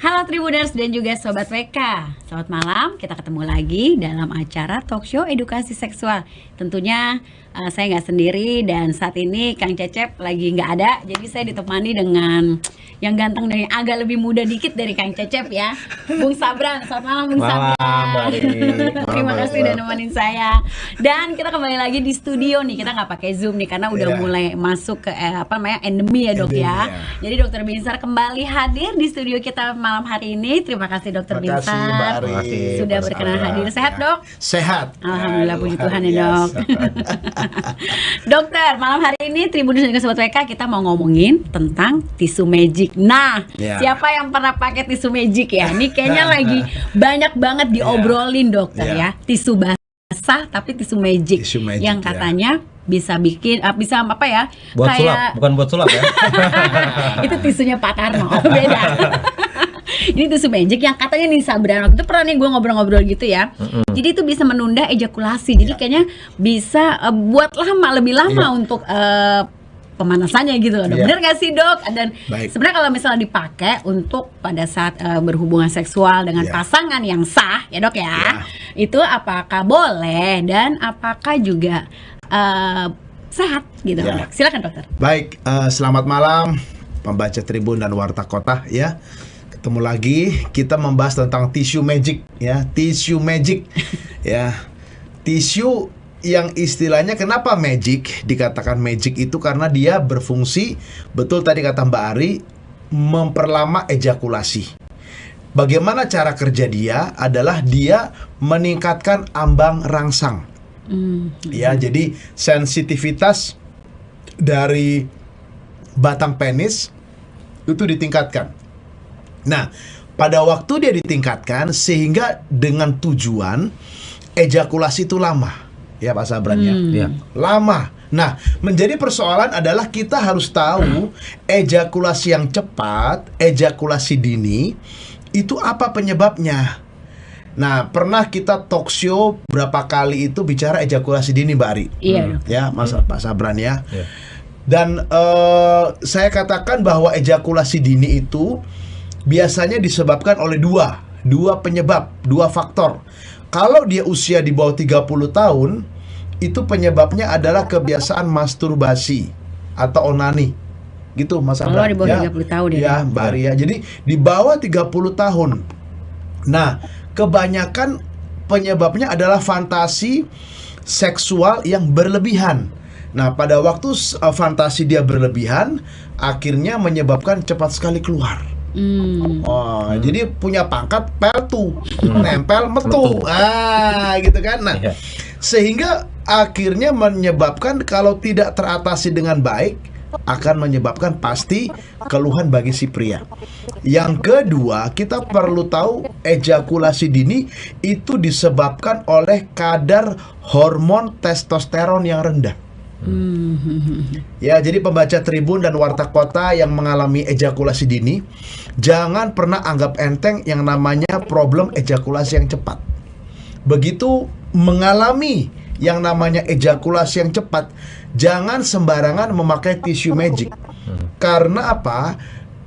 Halo Tribuners dan juga Sobat WK. Selamat malam, kita ketemu lagi dalam acara talk show edukasi seksual. Tentunya saya nggak sendiri dan saat ini Kang Cecep lagi nggak ada. Jadi saya ditemani dengan yang ganteng dan yang agak lebih muda dikit dari Kang Cecep ya, Bung Sabran. Selamat malam Bung Sabran. Terima kasih udah nemenin saya. Dan kita kembali lagi di studio nih, kita nggak pakai Zoom nih karena udah mulai masuk ke endemi ya dok ya. Jadi Dokter Binsar kembali hadir di studio kita malam hari ini. Terima kasih Dokter Binsar sudah berkenan hadir. Sehat dok? Sehat. Alhamdulillah, puji Tuhan ya dok. Dokter, malam hari ini Tribuners dan juga Sobat WK kita mau ngomongin tentang tisu magic. Nah, siapa yang pernah pakai tisu magic ya? Ini kayaknya lagi banyak banget diobrolin dokter ya. Tisu basah tapi tisu magic yang katanya bisa bikin bisa apa ya? Buat sulap, bukan buat sulap ya. Itu tisunya Pak Karno, beda. Ini tisu magic yang katanya nih Sabran, waktu itu pernah nih gue ngobrol-ngobrol gitu ya. Jadi itu bisa menunda ejakulasi. Jadi kayaknya bisa buat lebih lama untuk pemanasannya gitu loh. Bener gak sih dok? Dan sebenarnya kalau misalnya dipakai untuk pada saat berhubungan seksual dengan pasangan yang sah ya dok ya, itu apakah boleh dan apakah juga sehat gitu dok? Silakan dokter. Baik, selamat malam pembaca Tribun dan Warta Kota ya. Ketemu lagi, kita membahas tentang tisu magic ya, tisu magic ya. Tisu yang istilahnya kenapa magic, dikatakan magic itu karena dia berfungsi, betul tadi kata Mbak Ari, memperlama ejakulasi. Bagaimana cara kerja dia adalah dia meningkatkan ambang rangsang. Ya, jadi sensitivitas dari batang penis itu ditingkatkan. Nah, pada waktu dia ditingkatkan sehingga dengan tujuan ejakulasi itu lama, ya Pak Sabran ya, lama. Nah, menjadi persoalan adalah kita harus tahu ejakulasi yang cepat, ejakulasi dini itu apa penyebabnya. Nah, pernah kita talk show berapa kali itu bicara ejakulasi dini, Mbak Ari. Iya. Ya, Mas Pak Sabran ya. Dan saya katakan bahwa ejakulasi dini itu biasanya disebabkan oleh dua penyebab, dua faktor. Kalau dia usia di bawah 30 tahun, itu penyebabnya adalah kebiasaan masturbasi atau onani. Gitu Mas Abra. Kalau di bawah 30 tahun ya, Mbak Ari ya. Jadi di bawah 30 tahun. Nah, kebanyakan penyebabnya adalah fantasi seksual yang berlebihan. Nah, pada waktu fantasi dia berlebihan, akhirnya menyebabkan cepat sekali keluar. Jadi punya pangkat peltu, nempel metu, gitu kan. Nah, sehingga akhirnya menyebabkan kalau tidak teratasi dengan baik akan menyebabkan pasti keluhan bagi si pria. Yang kedua, kita perlu tahu ejakulasi dini itu disebabkan oleh kadar hormon testosteron yang rendah. Ya, jadi pembaca Tribun dan Warta Kota yang mengalami ejakulasi dini, jangan pernah anggap enteng yang namanya problem ejakulasi yang cepat. Begitu mengalami yang namanya ejakulasi yang cepat, jangan sembarangan memakai tisu magic. Karena apa?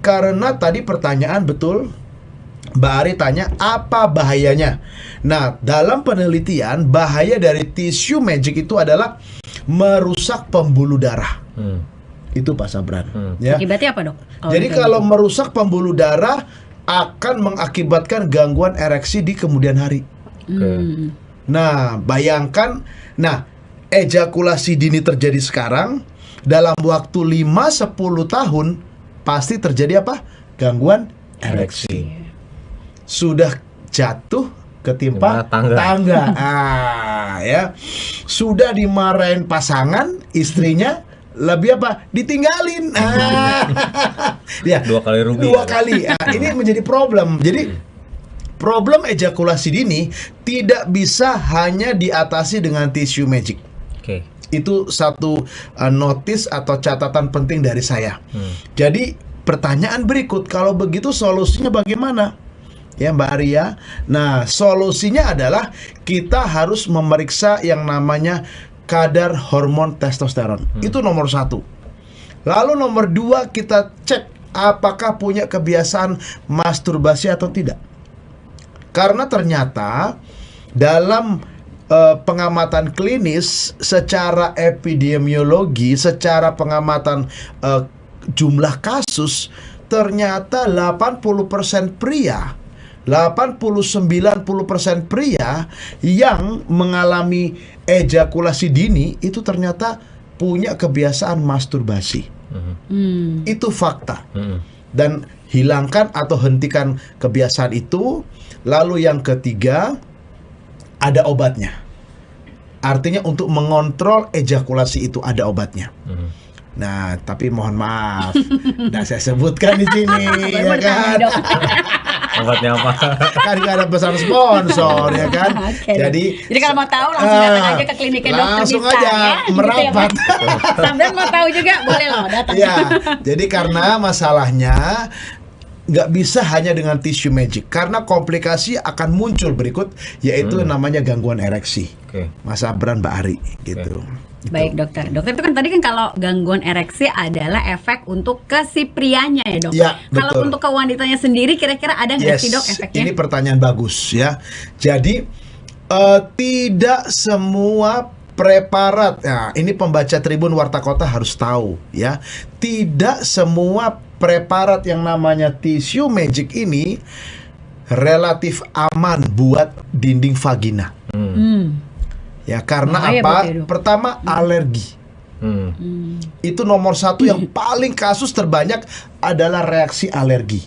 Karena tadi pertanyaan betul Mbak Ari tanya apa bahayanya. Nah, dalam penelitian bahaya dari tisu magic itu adalah merusak pembuluh darah. Itu Pak Sabran. Ya. Akibatnya apa dok? Jadi kalau merusak pembuluh darah akan mengakibatkan gangguan ereksi di kemudian hari. Nah, bayangkan, ejakulasi dini terjadi sekarang, dalam waktu 5-10 tahun pasti terjadi apa? Gangguan ereksi. Sudah jatuh ketimpa tangga. Ya. Sudah dimarahin pasangan, istrinya lebih apa? Ditinggalin. Ya, 2 kali rugi. 2 kali. Ini menjadi problem. Jadi problem ejakulasi dini tidak bisa hanya diatasi dengan tisu magic. Itu satu notis atau catatan penting dari saya. Jadi pertanyaan berikut, kalau begitu solusinya bagaimana? Ya Mbak Arya. Nah, solusinya adalah kita harus memeriksa yang namanya kadar hormon testosteron. Itu nomor 1. Lalu nomor 2, kita cek apakah punya kebiasaan masturbasi atau tidak. Karena ternyata dalam pengamatan klinis secara epidemiologi, secara pengamatan jumlah kasus, ternyata 80% pria, 80-90% pria yang mengalami ejakulasi dini itu ternyata punya kebiasaan masturbasi. Itu fakta. Dan hilangkan atau hentikan kebiasaan itu. Lalu yang ketiga, ada obatnya. Artinya untuk mengontrol ejakulasi itu ada obatnya. Nah, tapi mohon maaf, tidak saya sebutkan di sini, ya kan? Obatnya apa? Kan nggak ada pesan sponsor, ya kan? Oke. Jadi kalau mau tahu langsung datang aja ke kliniknya dokter langsung bisa, aja ya, merapat. Gitu ya, Pak. Sambil mau tahu juga boleh loh datang. Ya, jadi karena masalahnya nggak bisa hanya dengan tisu magic, karena komplikasi akan muncul berikut, yaitu namanya gangguan ereksi. Mas Abran, Mbak Ari, gitu. Baik dokter, dokter itu kan tadi kan kalau gangguan ereksi adalah efek untuk ke si prianya ya dok. Ya, kalau betul. untuk ke wanitanya sendiri kira-kira ada nggak sih dok efeknya? Ini pertanyaan bagus ya. Jadi tidak semua preparat, nah, ini pembaca Tribun Warta Kota harus tahu ya. Tidak semua preparat yang namanya tisu magic ini relatif aman buat dinding vagina. Ya karena Bahaya apa? berarti, Dok. Pertama alergi. Itu nomor satu yang paling kasus terbanyak adalah reaksi alergi.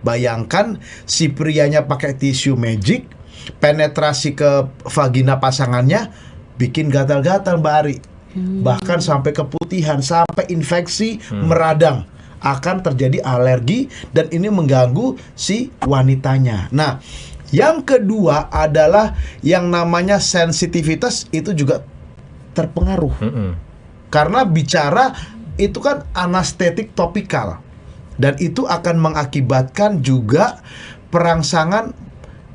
Bayangkan si prianya pakai tisu magic, penetrasi ke vagina pasangannya bikin gatal-gatal Mbak Ari. Bahkan sampai keputihan, sampai infeksi meradang. Akan terjadi alergi dan ini mengganggu si wanitanya. Nah, yang kedua adalah yang namanya sensitivitas itu juga terpengaruh. Karena bicara itu kan anestetik topikal. Dan itu akan mengakibatkan juga perangsangan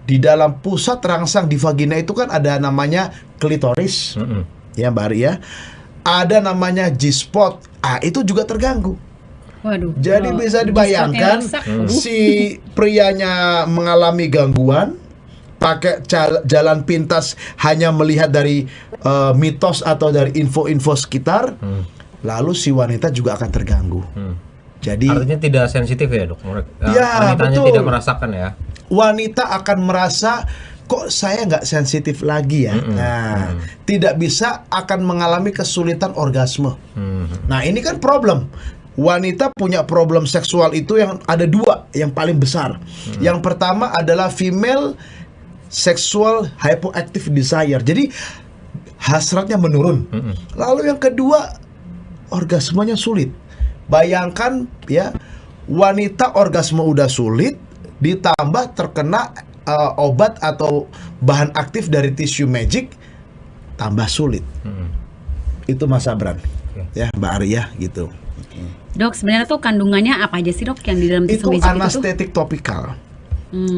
di dalam pusat rangsang di vagina itu kan ada namanya klitoris. Ya Mbak Ari ya. Ada namanya G-spot. Itu juga terganggu. Waduh. Jadi bisa dibayangkan si prianya mengalami gangguan, pakai jalan pintas hanya melihat dari mitos atau dari info-info sekitar, lalu si wanita juga akan terganggu. Jadi artinya tidak sensitif ya dok? Ya, wanitanya betul. tidak merasakan ya? Wanita akan merasa kok saya nggak sensitif lagi ya. Nah, tidak bisa akan mengalami kesulitan orgasme. Nah, ini kan problem. Wanita punya problem seksual itu yang ada dua yang paling besar. Yang pertama adalah female sexual hypoactive desire. Jadi hasratnya menurun. Lalu yang kedua orgasmenya sulit. Bayangkan ya, wanita orgasme udah sulit ditambah terkena obat atau bahan aktif dari tisu magic tambah sulit. Itu Mas Abran. Ya, Mbak Arya gitu. Dok, sebenarnya tuh kandungannya apa aja sih dok yang di dalam tisu Itu magic itu tuh? anestetik topikal.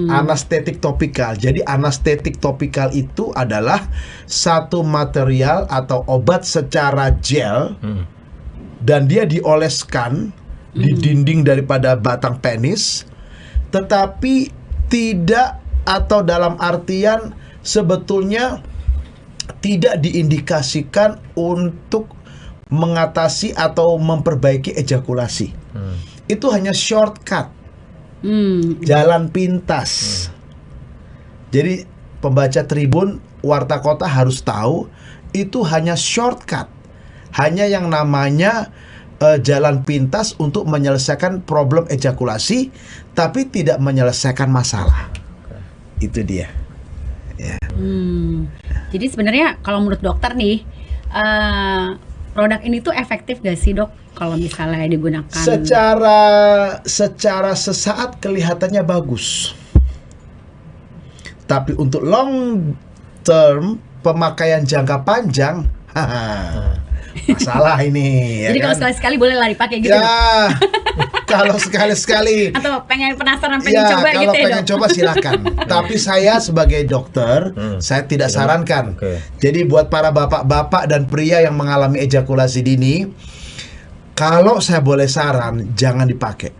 Anestetik topikal. Jadi anestetik topikal itu adalah satu material atau obat secara gel dan dia dioleskan di dinding daripada batang penis, tetapi tidak atau dalam artian sebetulnya tidak diindikasikan untuk mengatasi atau memperbaiki ejakulasi. Itu hanya shortcut, jalan pintas. Jadi pembaca Tribun Warta Kota harus tahu itu hanya shortcut, hanya yang namanya jalan pintas untuk menyelesaikan problem ejakulasi, tapi tidak menyelesaikan masalah. Itu dia. Ya. Jadi sebenarnya kalau menurut dokter nih, produk ini tuh efektif gak sih dok kalau misalnya digunakan? Secara sesaat kelihatannya bagus, tapi untuk long term pemakaian jangka panjang, masalah ini. Jadi ya kalau kan? sekali-sekali boleh lah dipakai gitu. Ya, kalau sekali-sekali. Atau pengen penasaran pengen Ya, coba kalau gitu ya pengen dok. coba silakan. Tapi saya sebagai dokter, saya tidak sarankan. Jadi buat para bapak-bapak dan pria yang mengalami ejakulasi dini, kalau saya boleh saran, jangan dipakai.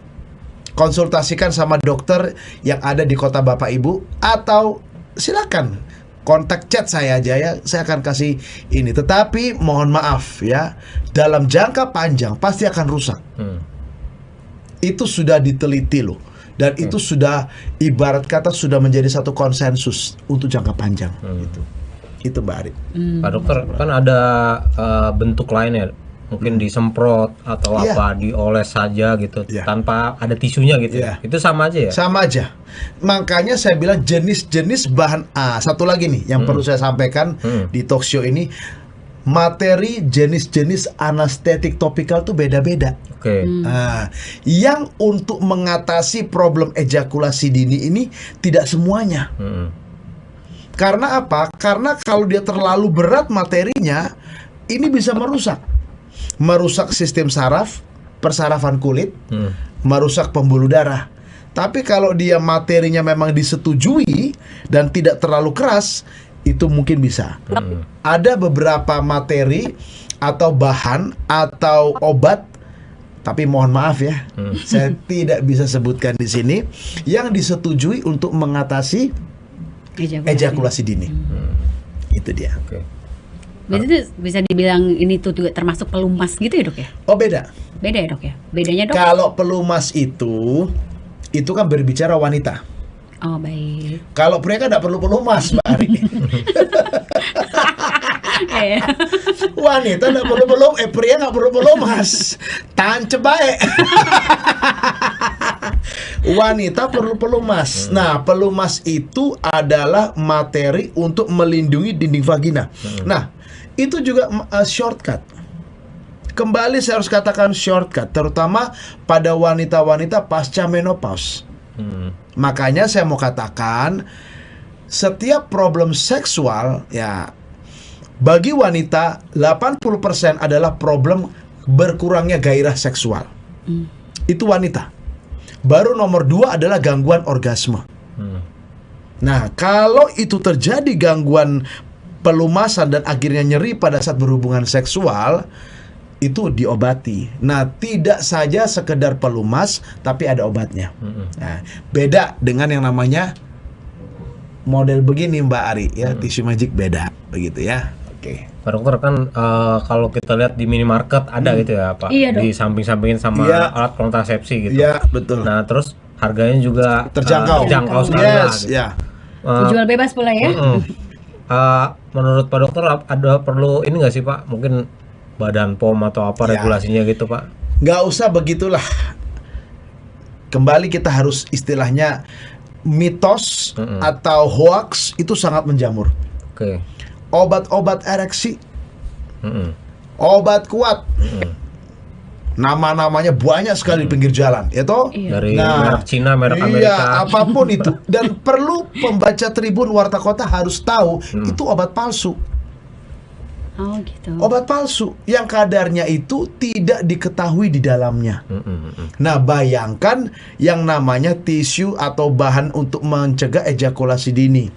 konsultasikan sama dokter yang ada di kota Bapak Ibu, atau silakan kontak chat saya aja ya, saya akan kasih ini. Tetapi mohon maaf ya, dalam jangka panjang pasti akan rusak. Itu sudah diteliti loh, dan itu sudah ibarat kata sudah menjadi satu konsensus untuk jangka panjang. Itu Mbak Ari. Pak dokter, kan ada bentuk lainnya, mungkin disemprot atau Iya. apa, dioles saja gitu, Iya. tanpa ada tisunya gitu. Iya. Itu sama aja ya? Sama aja. Makanya saya bilang jenis-jenis bahan. Satu lagi nih yang perlu saya sampaikan di talk show ini, materi jenis-jenis anestetik topikal tuh beda-beda. Oke. Yang untuk mengatasi problem ejakulasi dini ini tidak semuanya. Karena apa? Karena kalau dia terlalu berat materinya, ini bisa merusak sistem saraf, persarafan kulit, merusak pembuluh darah. Tapi kalau dia materinya memang disetujui dan tidak terlalu keras, itu mungkin bisa. Ada beberapa materi atau bahan atau obat, tapi mohon maaf ya, saya tidak bisa sebutkan di sini, yang disetujui untuk mengatasi ejakulasi dini. Itu dia. Oke. Berarti itu bisa dibilang ini tuh juga termasuk pelumas gitu ya dok ya? Oh beda. Beda ya dok ya? Bedanya dok? Kalau pelumas itu kan berbicara wanita. Oh baik. Kalau pria kan nggak perlu pelumas, Mbak Ari. Wanita nggak perlu pria nggak perlu pelumas. Tancep baik. Wanita perlu pelumas. Nah, pelumas itu adalah materi untuk melindungi dinding vagina. Nah, itu juga shortcut. Kembali saya harus katakan shortcut, terutama pada wanita-wanita pasca menopause. Makanya saya mau katakan, setiap problem seksual ya, bagi wanita 80% adalah problem berkurangnya gairah seksual. Itu wanita. Baru nomor 2 adalah gangguan orgasme. Nah, kalau itu terjadi gangguan pelumasan dan akhirnya nyeri pada saat berhubungan seksual, itu diobati. Nah, tidak saja sekedar pelumas, tapi ada obatnya. Nah, beda dengan yang namanya model begini Mbak Ari ya, tisu magic beda, begitu ya. Oke. Pak dokter, kan kalau kita lihat di minimarket ada gitu ya Pak, Iya, dok. di samping-sampingin sama Iya. alat kontrasepsi gitu. Iya, betul. Nah terus harganya juga Terjangkau. terjangkau sekali lah, Yes, gitu. ya. Jual bebas pula ya? Menurut Pak dokter ada perlu ini nggak sih Pak, mungkin badan POM atau apa Ya. regulasinya gitu Pak? Nggak usah begitulah. Kembali kita harus istilahnya mitos atau hoax itu sangat menjamur. Oke. Obat-obat ereksi, obat kuat, nama-namanya banyak sekali di pinggir jalan, ya toh? Iya. Dari merek Cina, merek Amerika. Iya, apapun itu. Dan perlu pembaca Tribun Warta Kota harus tahu itu obat palsu. Oh gitu. Obat palsu yang kadarnya itu tidak diketahui di dalamnya. Nah, bayangkan yang namanya tisu atau bahan untuk mencegah ejakulasi dini.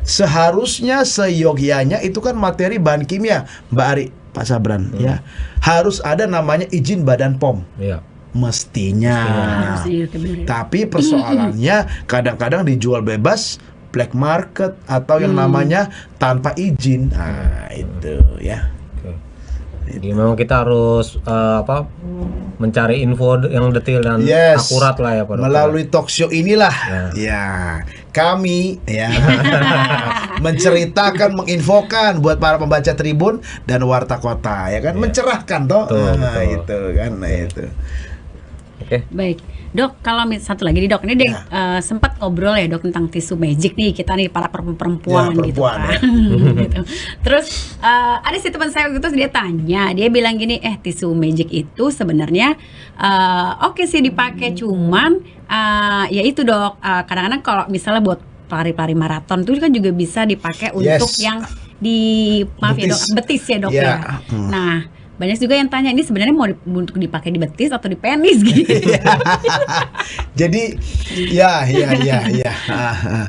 Seharusnya seyogyanya itu kan materi bahan kimia, Mbak Ari, Pak Sabran, ya. Harus ada namanya izin Badan POM. Iya. Mestinya. Harusnya, oke, benar ya. Tapi persoalannya kadang-kadang dijual bebas, black market, atau yang namanya tanpa izin. Nah, itu ya. Oke. Jadi memang kita harus mencari info yang detail dan Yes. akurat lah ya Pak dokter. Melalui talk show inilah ya kami ya menceritakan, menginfokan buat para pembaca Tribun dan Warta Kota ya kan, mencerahkan toh. Betul, Nah, betul. itu kan, nah itu. Oke. Baik, dok. Kalau satu lagi nih dok, ini deh sempat ngobrol ya dok tentang tisu magic nih, kita nih para perempuan Ya, gitu perempuan, kan. Gitu. Terus ada si teman saya waktu itu dia tanya, dia bilang gini, tisu magic itu sebenarnya oke sih dipakai, cuman ya itu dok, kadang-kadang kalau misalnya buat pelari-pelari maraton itu kan juga bisa dipakai untuk Yes. yang di maaf ya dok, Betis. betis ya dok Ya. ya. Nah, banyak juga yang tanya ini sebenarnya mau untuk dipakai di betis atau di penis gitu. Jadi ya.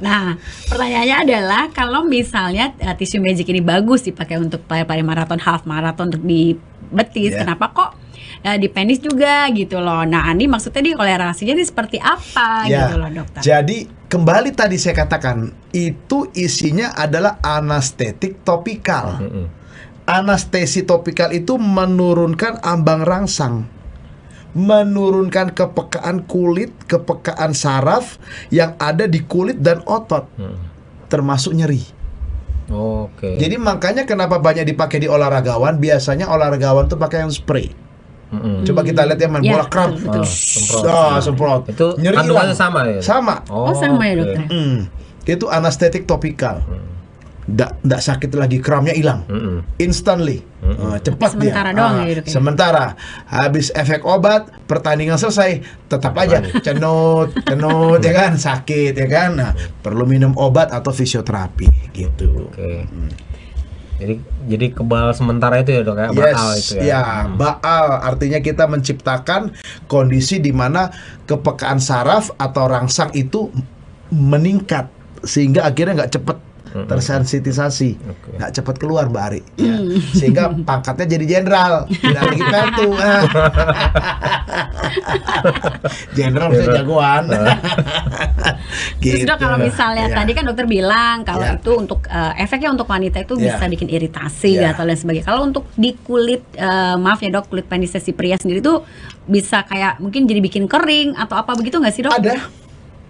Nah, pertanyaannya adalah kalau misalnya tisu magic ini bagus dipakai untuk pelari maraton, half maraton, untuk di betis, Ya. kenapa kok di penis juga gitu loh. Nah, Andi maksudnya di kolerasinya ini seperti apa Ya, gitu loh dokter? jadi kembali tadi saya katakan itu isinya adalah anestetik topikal. Anestesi topikal itu menurunkan ambang rangsang, menurunkan kepekaan kulit, kepekaan saraf yang ada di kulit dan otot, termasuk nyeri. Oke. Jadi makanya kenapa banyak dipakai di olahragawan? Biasanya olahragawan tuh pakai yang spray. Coba kita lihat ya main Ya, bola kram, betul. semprot. Itu Nyeri kandungannya hilang. sama ya? Sama. Oh, sama ya dokter. Itu anestetik topikal. Nggak sakit lagi, kramnya hilang. Instantly. Cepat dia. Sementara doang ya, Dok, ya? Sementara. Habis efek obat, pertandingan selesai, tetap aja cenut ya kan, sakit ya kan. Nah, perlu minum obat atau fisioterapi gitu. Oke. Jadi kebal sementara itu ya dok ya, baal itu ya. Ya, baal artinya kita menciptakan kondisi di mana kepekaan saraf atau rangsang itu meningkat sehingga akhirnya nggak cepat tersensitisasi, nggak cepat keluar Mbak Ari, ya. Sehingga pangkatnya jadi jenderal, tidak lagi PLTU. Jenderal bisa jagoan. Terus Gitu. dok, kalau misalnya Ya. tadi kan dokter bilang kalau Ya. itu untuk efeknya untuk wanita itu Ya. bisa bikin iritasi Ya. atau lain sebagainya. Kalau untuk di kulit, maaf ya dok, kulit penisnya si pria sendiri tuh bisa kayak mungkin jadi bikin kering atau apa begitu nggak sih dok? Ada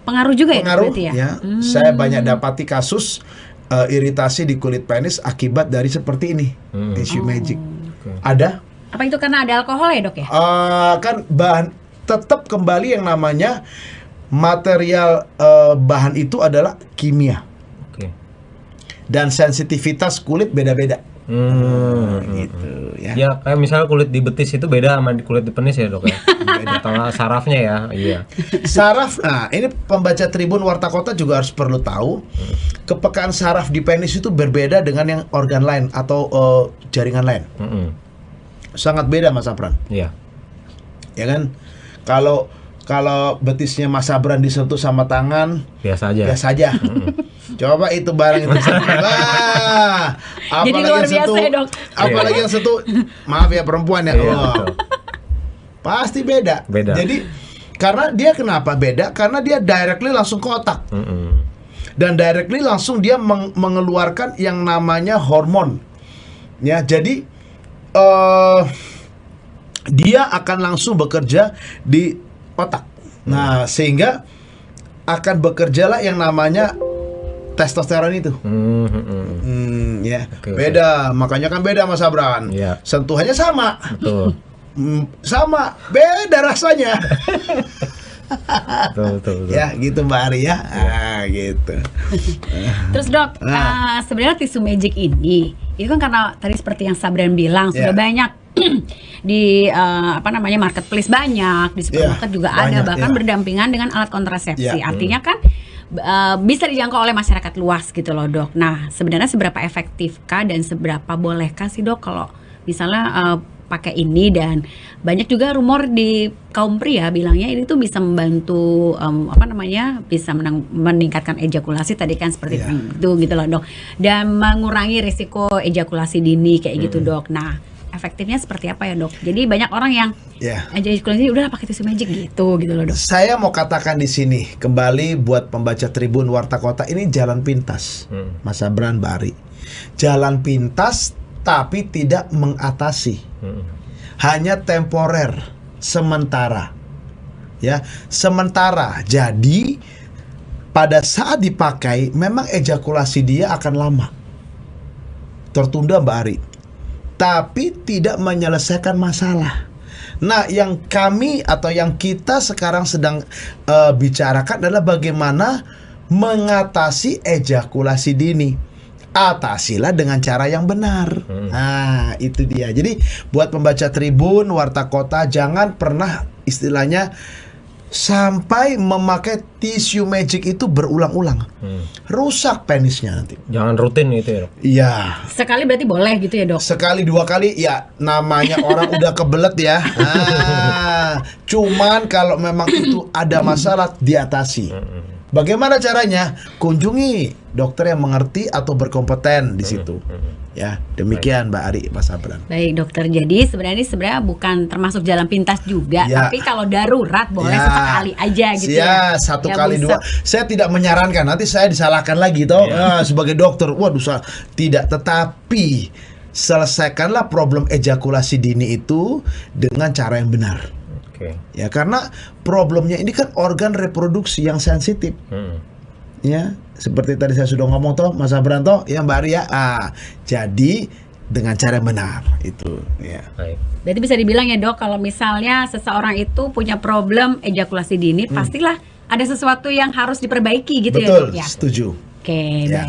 Pengaruh juga ya pengaruh berarti ya? ya. Saya banyak dapati kasus iritasi di kulit penis akibat dari seperti ini, tissue magic. Ada. Apa itu karena ada alkohol ya dok ya? Kan bahan tetap kembali yang namanya material bahan itu adalah kimia Oke. dan sensitivitas kulit beda-beda. Gitu ya. Ya kayak misalnya kulit di betis itu beda sama di kulit di penis ya dok ya. Atau sarafnya ya. Iya. Saraf, nah ini pembaca Tribun Warta Kota juga harus perlu tahu kepekaan saraf di penis itu berbeda dengan yang organ lain atau jaringan lain. Sangat beda Mas Abran. Iya. Ya kan? Kalau betisnya Mas Abran disentuh sama tangan, Biasa aja. biasa aja. Coba itu barang itu lah. Jadi luar biasa ya, Dok. Apalagi yang sentuh, maaf ya perempuan ya. Iya, Wah, betul. pasti beda. Beda. Jadi karena dia kenapa beda? Karena dia directly langsung ke otak. Dan directly langsung dia mengeluarkan yang namanya hormon. Ya, jadi dia akan langsung bekerja di otak. Nah, sehingga akan bekerjalah yang namanya testosteron itu. Ya, Oke, beda. Makanya kan beda Mas Abran. Iya. Sentuhannya sama. Betul. Sama, beda rasanya. Betul. Ya, gitu Mbak Ari ya. Gitu. Terus dok, sebenarnya tisu magic ini itu kan karena tadi seperti yang Sabran bilang sudah Yeah. banyak di marketplace banyak, di supermarket juga ada, banyak, bahkan yeah. berdampingan dengan alat kontrasepsi. Yeah. Artinya kan bisa dijangkau oleh masyarakat luas gitu loh dok. Nah sebenarnya seberapa efektifkah dan seberapa bolehkah sih dok kalau misalnya pakai ini, dan banyak juga rumor di kaum pria bilangnya ini tuh bisa membantu bisa meningkatkan ejakulasi tadi kan seperti Iya. itu gitu loh dok, dan mengurangi risiko ejakulasi dini kayak gitu dok. Nah efektifnya seperti apa ya dok? Jadi banyak orang yang Ya. ejakulasi udah pakai tisu magic gitu loh dok. Saya mau katakan di sini kembali buat pembaca Tribun Warta Kota, ini jalan pintas, Mas Abran, Bari. Jalan pintas tapi tidak mengatasi, hanya temporer, sementara, ya, sementara. Jadi pada saat dipakai memang ejakulasi dia akan lama, tertunda Mbak Ari, tapi tidak menyelesaikan masalah. Nah, yang kami atau yang kita sekarang sedang bicarakan adalah bagaimana mengatasi ejakulasi dini. Atasilah dengan cara yang benar. Nah, itu dia. Jadi buat pembaca Tribun Warta Kota, jangan pernah istilahnya sampai memakai tisu magic itu berulang-ulang. Rusak penisnya nanti. Jangan rutin itu ya dok. Iya. Sekali berarti boleh gitu ya dok? Sekali dua kali ya namanya orang udah kebelet ya. Cuman kalau memang itu ada masalah, diatasi. Bagaimana caranya? Kunjungi dokter yang mengerti atau berkompeten di situ. Ya, demikian Mbak Ari, Mas Abran. Baik dokter, jadi sebenarnya bukan termasuk jalan pintas juga, Ya. tapi kalau darurat boleh Ya. sesekali aja gitu Ya, satu Ya, kali bisa. dua. Saya tidak menyarankan, nanti saya disalahkan lagi toh sebagai dokter. Waduh, tidak. Tetapi selesaikanlah problem ejakulasi dini itu dengan cara yang benar. Oke. Ya, karena problemnya ini kan organ reproduksi yang sensitif. Ya, seperti tadi saya sudah ngomong toh, Mas Abranto, ya Mbak Arya. Jadi dengan cara yang benar itu, ya. Baik. Berarti bisa dibilang ya dok, kalau misalnya seseorang itu punya problem ejakulasi dini, pastilah ada sesuatu yang harus diperbaiki gitu ya Betul, dok ya. setuju. Oke, Ya.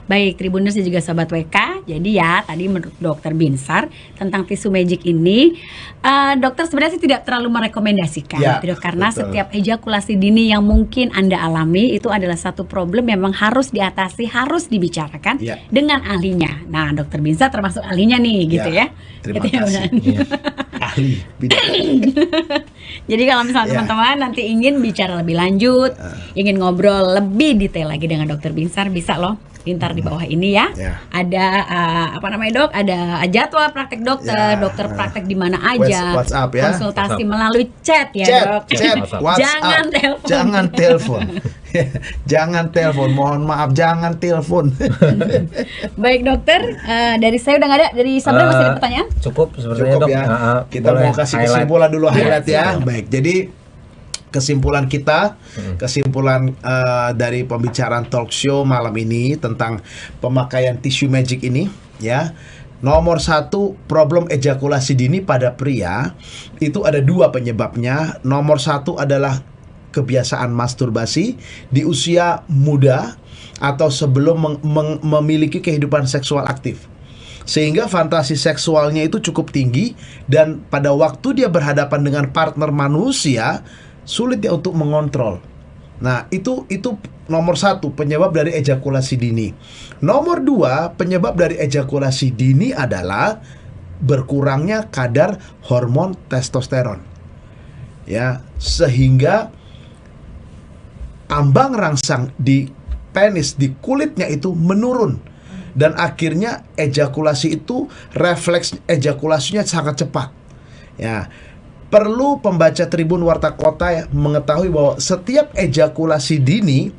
baik Tribuners dan juga Sobat WK. Jadi ya tadi menurut Dokter Binsar tentang tisu magic ini, dokter sebenarnya sih tidak terlalu merekomendasikan, Ya, gitu, karena betul. setiap ejakulasi dini yang mungkin Anda alami itu adalah satu problem yang memang harus diatasi, harus dibicarakan Ya. dengan ahlinya. Nah, Dokter Binsar termasuk ahlinya nih, gitu ya. Terima Gitu ya, kasih. Bang. Iya. Ahli bidang. Jadi kalau misalnya Ya. teman-teman nanti ingin bicara lebih lanjut, ingin ngobrol lebih detail lagi dengan Dokter Binsar, bisa loh pintar di bawah ini ya. Ya. Ada apa namanya dok? Ada jadwal praktek dokter, Ya. dokter praktek di mana aja. WhatsApp ya. Konsultasi WhatsApp. melalui chat ya dok. Chat, WhatsApp. WhatsApp. Jangan telepon. Jangan telepon. Jangan telepon, mohon maaf, jangan telepon. Baik dokter, dari saya udah nggak ada, dari Sabra masih ada pertanyaan? Cukup sepertinya Cukup dok. ya. Kita Boleh mau kasih highlight. kesimpulan dulu, highlight ya. Siap. Baik, jadi kesimpulan kita, kesimpulan dari pembicaraan talk show malam ini tentang pemakaian tisu magic ini, ya. Nomor 1, problem ejakulasi dini pada pria itu ada 2 penyebabnya. Nomor 1 adalah kebiasaan masturbasi di usia muda atau sebelum memiliki kehidupan seksual aktif, sehingga fantasi seksualnya itu cukup tinggi dan pada waktu dia berhadapan dengan partner manusia sulit dia untuk mengontrol. Nah, itu nomor 1 penyebab dari ejakulasi dini. Nomor 2 penyebab dari ejakulasi dini adalah berkurangnya kadar hormon testosteron. Ya, sehingga ambang rangsang di penis, di kulitnya itu menurun. Dan akhirnya ejakulasi itu, refleks ejakulasinya sangat cepat. Ya, perlu pembaca Tribun Warta Kota ya, mengetahui bahwa setiap ejakulasi dini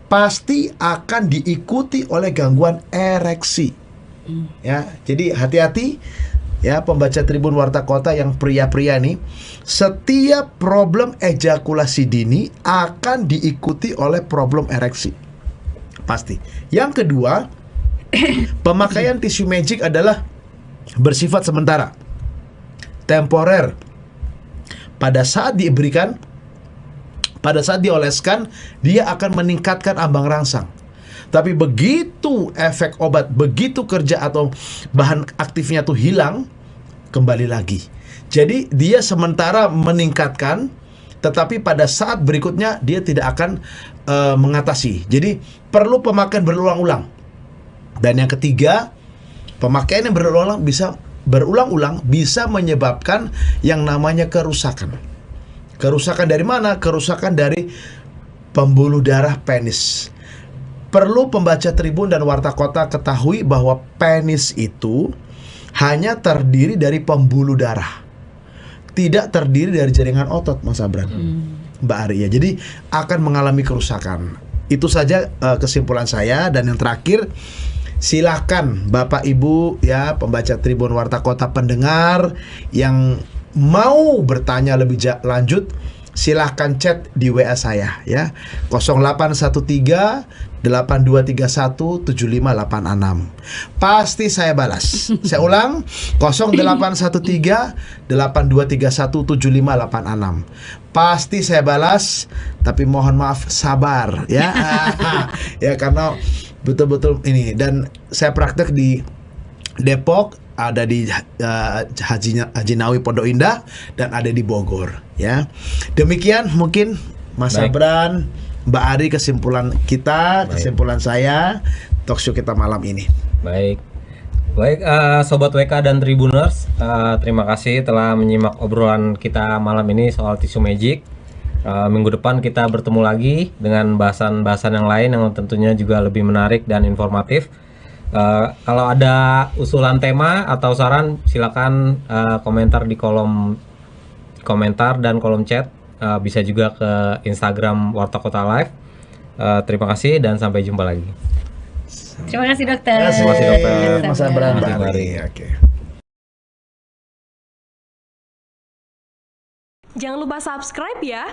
pasti akan diikuti oleh gangguan ereksi. Ya, jadi hati-hati ya pembaca Tribun Warta Kota yang pria-pria nih. Setiap problem ejakulasi dini akan diikuti oleh problem ereksi. Pasti. Yang kedua, pemakaian tisu magic adalah bersifat sementara, temporer. Pada saat diberikan, pada saat dioleskan, dia akan meningkatkan ambang rangsang. Tapi begitu efek obat, begitu kerja atau bahan aktifnya tuh hilang, kembali lagi. Jadi dia sementara meningkatkan, tetapi pada saat berikutnya dia tidak akan mengatasi. Jadi perlu pemakaian berulang-ulang. Dan yang ketiga, pemakaian yang berulang-ulang bisa menyebabkan yang namanya kerusakan. Kerusakan dari mana? Kerusakan dari pembuluh darah penis. Perlu pembaca Tribun dan Warta Kota ketahui bahwa penis itu hanya terdiri dari pembuluh darah, tidak terdiri dari jaringan otot, Mas Abran, Mbak Arya. Jadi akan mengalami kerusakan. Itu saja kesimpulan saya. Dan yang terakhir, silakan Bapak Ibu ya pembaca Tribun Warta Kota, pendengar yang mau bertanya lebih lanjut, silahkan chat di WA saya ya, 0813 8231 7586. Pasti saya balas. Saya ulang, 0813 8231 7586. Pasti saya balas, tapi mohon maaf sabar ya. Ya karena betul-betul ini, dan saya praktek di Depok, ada di Haji Nawi Pondok Indah, dan ada di Bogor ya. Demikian mungkin Mas Baik. Abran, Mbak Ari, kesimpulan kita, Baik. kesimpulan saya talk show kita malam ini. Baik, Sobat WK dan Tribuners, terima kasih telah menyimak obrolan kita malam ini soal tisu magic. Minggu depan kita bertemu lagi dengan bahasan-bahasan yang lain yang tentunya juga lebih menarik dan informatif. Kalau ada usulan tema atau saran, silakan komentar di kolom komentar dan kolom chat. Bisa juga ke Instagram Warta Kota Live. Terima kasih dan sampai jumpa lagi. Terima kasih dokter. Terima kasih, dokter. Mas Sabar. Abram Bari. Oke. Jangan lupa subscribe ya.